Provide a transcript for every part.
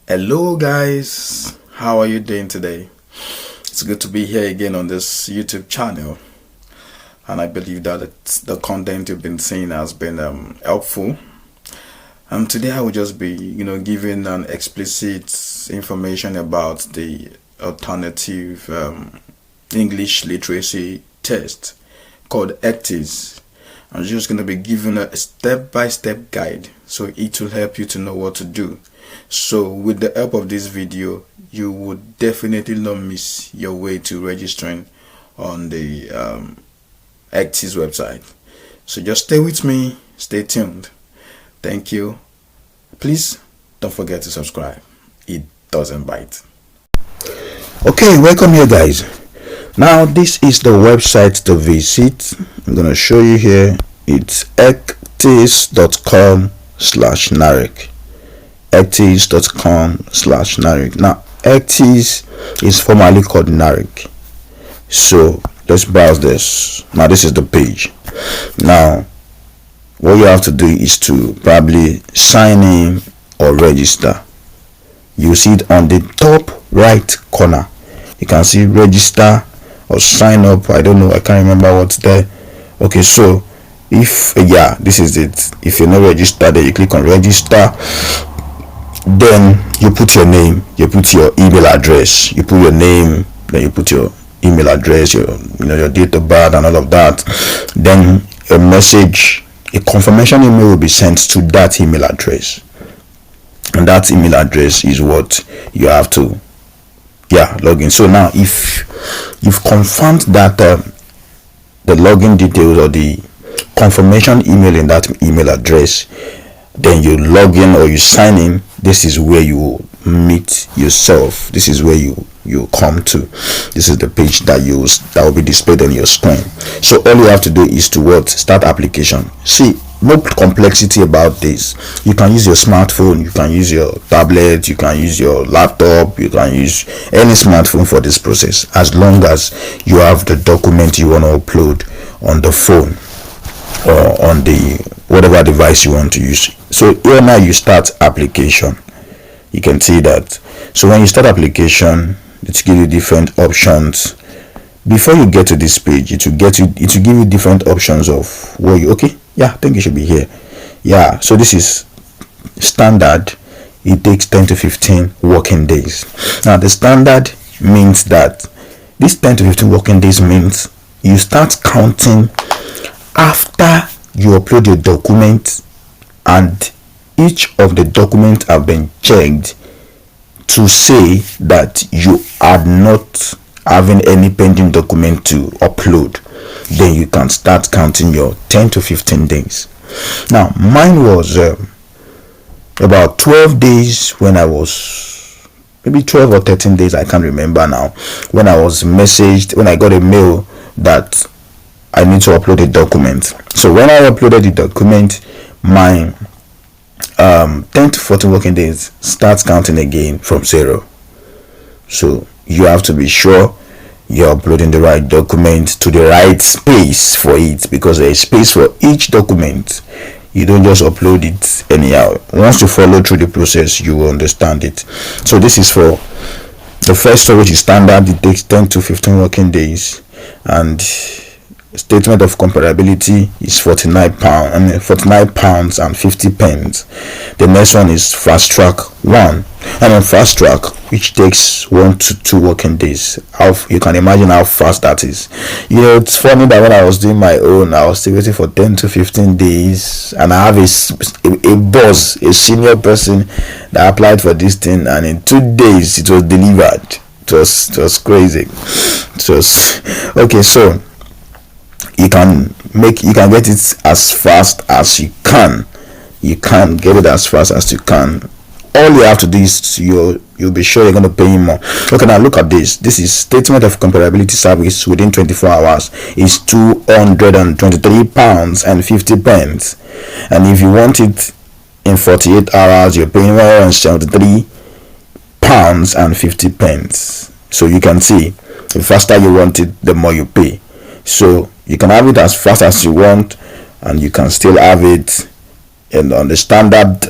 Hello guys, how are you doing today? It's good to be here again on this YouTube channel, and I believe that the content you've been seeing has been helpful. Today I will just be giving an explicit information about the alternative English literacy test called Ecctis. I'm just going to be giving a step-by-step guide, so it will help you to know what to do. So with the help of this video, you would definitely not miss your way to registering on the Ecctis website. So just stay with me, stay tuned. Thank you. Please don't forget to subscribe. It doesn't bite. Okay, welcome here guys. Now this is the website to visit. I'm gonna show you here. It's ecctis.com/narek. ecctis.com/narek. Now Ecctis is formerly called narek. So let's browse this. Now this is the page. Now what you have to do is to probably sign in or register. You see it on the top right corner. You can see register or sign up. I don't know, I can't remember what's there. Okay, so if this is it. If you're not registered, then you click on register. Then you put your name, you put your email address, you put your name, then you put your email address, your date of birth and all of that. Then a confirmation email will be sent to that email address, and that email address is what you have to log in. So now if you've confirmed that the login details or the confirmation email in that email address, then you log in or you sign in. This is where you meet yourself. This is where you come to. This is the page that will be displayed on your screen. So all you have to do is to start application. See, no complexity about this. You can use your smartphone, you can use your tablet, you can use your laptop, you can use any smartphone for this process, as long as you have the document you want to upload on the phone or on the whatever device you want to use. So here now you start application. You can see that. So when you start application, it will give you different options. Before you get to this page, it will give you different options of where you I think it should be here. So this is standard. It takes 10 to 15 working days. Now the standard means that this 10 to 15 working days means you start counting after you upload your document and each of the documents have been checked to say that you are not having any pending document to upload. Then you can start counting your 10 to 15 days. Now mine was about 12 days when I was, maybe 12 or 13 days, I can't remember now, when I was messaged, when I got a mail that I need to upload a document. So when I uploaded the document, my 10 to 14 working days starts counting again from zero. So you have to be sure you're uploading the right document to the right space for it, because there is space for each document. You don't just upload it anyhow. Once you follow through the process, you will understand it. So this is for the first storage is standard. It takes 10 to 15 working days, and statement of comparability is 49 pounds and 50 pence. The next one is fast track 1, and on fast track, which takes 1 to 2 working days. You can imagine how fast that is. It's funny that when I was doing my own, I was still waiting for 10 to 15 days, and I have a boss, a senior person that applied for this thing, and in 2 days it was delivered. It was crazy. It was okay. So you can get it as fast as you can. You can get it as fast as you can. All you have to do is you'll be sure you're going to pay him more. Okay, now look at this. This is statement of comparability service within 24 hours is 223 pounds and 50 pence, and if you want it in 48 hours, you're paying 173 pounds and 50 pence. So you can see, the faster you want it, the more you pay. So you can have it as fast as you want, and you can still have it and on the standard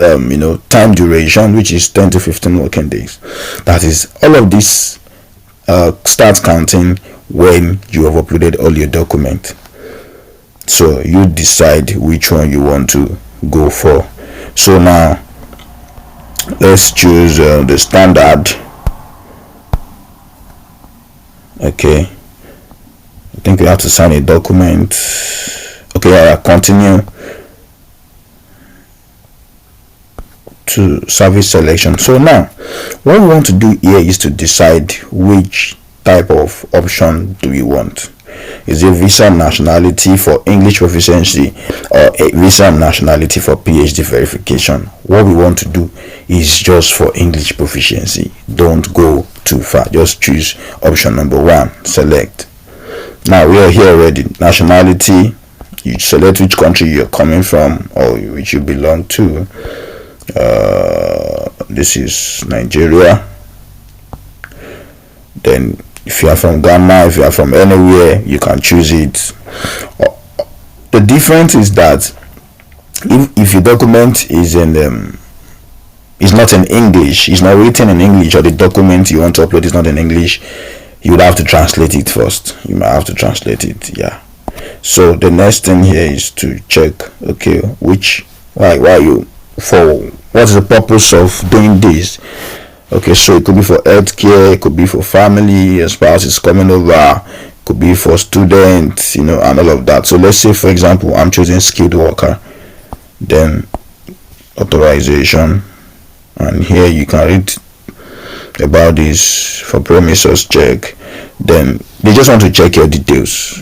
time duration, which is 10 to 15 working days. That is, all of this starts counting when you have uploaded all your document. So you decide which one you want to go for. So now let's choose the standard. Okay, I think we have to sign a document. Okay, continue to service selection. So now what we want to do here is to decide which type of option do we want. Is it visa nationality for English proficiency or a visa nationality for PhD verification? What we want to do is just for English proficiency. Don't go too far. Just choose option number 1. Select. Now we are here already. Nationality, you select which country you're coming from or which you belong to. This is Nigeria. Then if you are from Ghana, if you are from anywhere, you can choose it. The difference is that if your document is is not in English, it's not written in English, or the document you want to upload is not in English, you would have to translate it first. You might have to translate it. Yeah. So the next thing here is to check, okay, why you, for what is the purpose of doing this? Okay, so it could be for healthcare, it could be for family, a spouse is coming over, it could be for students, and all of that. So let's say, for example, I'm choosing skilled worker, then authorization, and here you can read about this for premises check. Then they just want to check your details,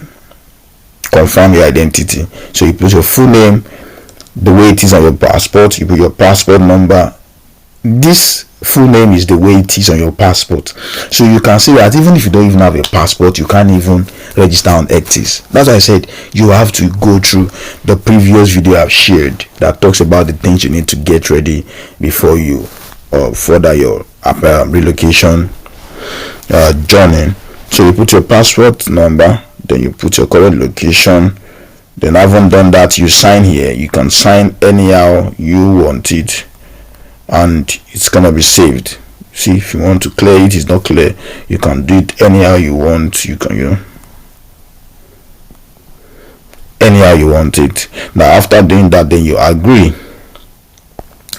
confirm your identity. So you put your full name, the way it is on your passport, you put your passport number. This full name is the way it is on your passport. So you can see that even if you don't even have a passport, you can't even register on Ecctis. That's why I said you have to go through the previous video I've shared that talks about the things you need to get ready before you further your relocation journey. So you put your passport number, then you put your current location. Then having done that, you sign here. You can sign anyhow you want it, and it's gonna be saved. See, if you want to clear it, it's not clear, you can do it anyhow you want. You can anyhow you want it. Now after doing that, then you agree.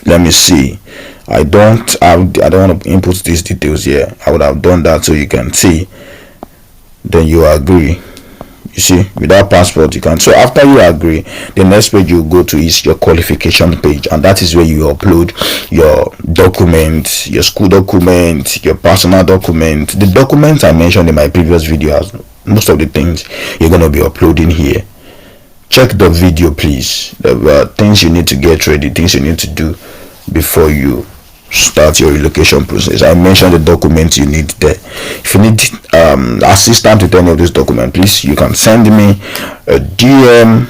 Let me see, I don't want to input these details here. I would have done that so you can see. Then you agree. You see, without passport you can. So after you agree, the next page you go to is your qualification page, and that is where you upload your documents, your school document, your personal document. The documents I mentioned in my previous videos, most of the things you're going to be uploading here. Check the video, please. There are things you need to get ready, things you need to do before you start your relocation process. I mentioned the documents you need there. If you need assistance with any of this document, please, you can send me a DM.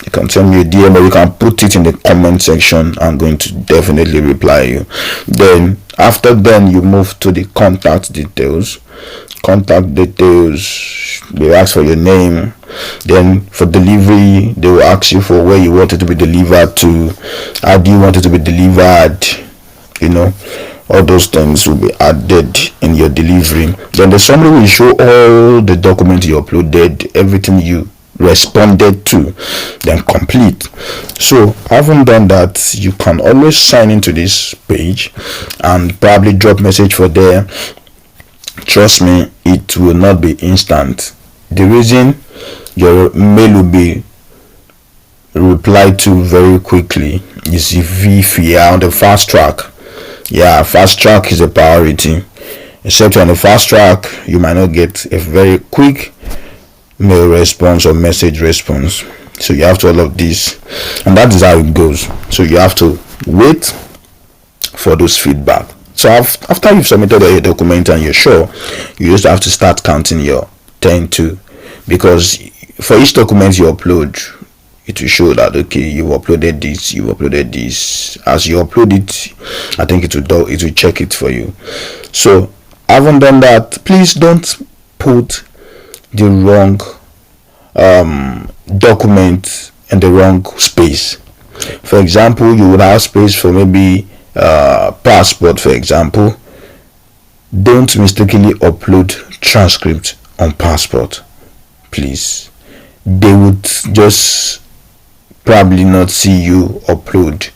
You can send me a DM, or you can put it in the comment section. I'm going to definitely reply you. Then after then, you move to the contact details. They ask for your name. Then for delivery, they will ask you for where you want it to be delivered to, how do you want it to be delivered. All those things will be added in your delivery. Then the summary will show all the documents you uploaded, everything you responded to, then complete. So having done that, you can always sign into this page and probably drop message for there. Trust me, it will not be instant. The reason your mail will be replied to very quickly is if you are on the fast track. Yeah, fast track is a priority. Except you're on the fast track, you might not get a very quick mail response or message response. So you have to all of this, and that is how it goes. So you have to wait for those feedback. So after you've submitted all your document and you're sure, you just have to start counting your 10 to, because for each document you upload, it will show that okay, you've uploaded this. As you upload it, I think it will check it for you. So having done that, please don't put the wrong document in the wrong space. For example, you would have space for maybe passport, for example. Don't mistakenly upload transcript on passport, please. They would just probably not see you upload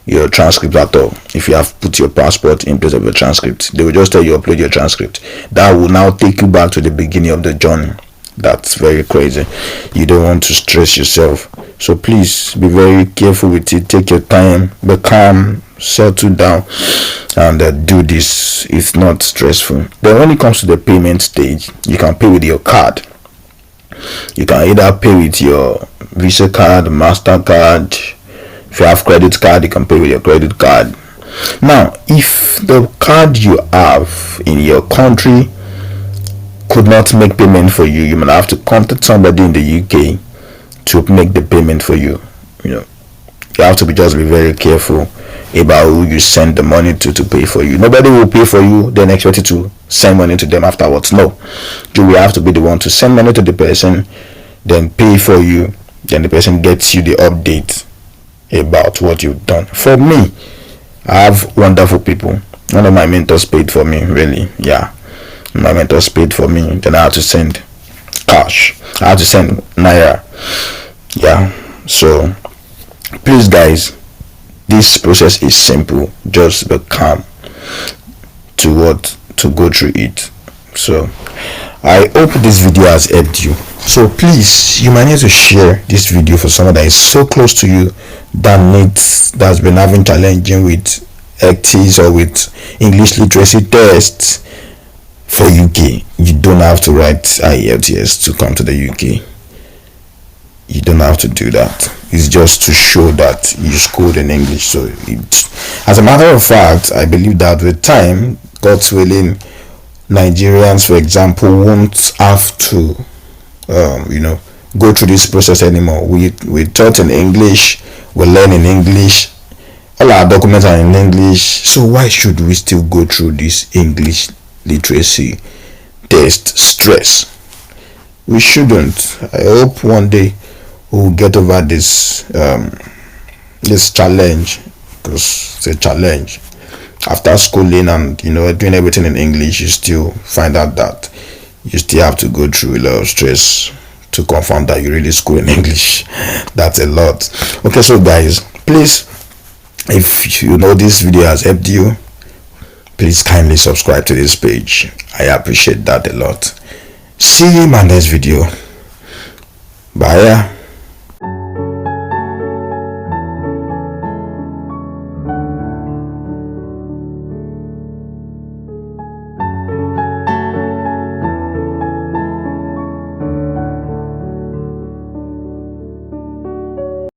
your transcript at all. If you have put your passport in place of your transcript, they will just tell you upload your transcript. That will now take you back to the beginning of the journey. That's very crazy. You don't want to stress yourself, so please be very careful with it. Take your time, be calm, settle down, and do this. It's not stressful. Then when it comes to the payment stage, you can pay with your card. You can either pay with your Visa card, MasterCard. If you have credit card, you can pay with your credit card. Now, if the card you have in your country could not make payment for you, you might have to contact somebody in the UK to make the payment for you. You have to just be very careful about who you send the money to pay for you. Nobody will pay for you then expect you to send money to them afterwards. No, you will have to be the one to send money to the person, then pay for you, then the person gets you the update about what you've done. For me, I have wonderful people. One of my mentors paid for me, really. Yeah, my mentors paid for me. Then I had to send cash. I had to send naira. Yeah, so please guys, this process is simple. Just be calm to go through it. So I hope this video has helped you. So please, you might need to share this video for someone that is so close to you that's been having challenging with Ecctis or with English literacy tests for UK. You don't have to write IELTS to come to the UK. You don't have to do that. It's just to show that you scored in English. So as a matter of fact, I believe that with time, God's willing, Nigerians, for example, won't have to go through this process anymore. We taught in English, we learn in English, all our documents are in English, so why should we still go through this English literacy test stress? We shouldn't. I hope one day we'll get over this challenge, because it's a challenge. After schooling and doing everything in English, you still find out that you still have to go through a lot of stress to confirm that you really school in English. That's a lot. Okay, so guys, please, if you know this video has helped you, please kindly subscribe to this page. I appreciate that a lot. See you in my next video. Bye.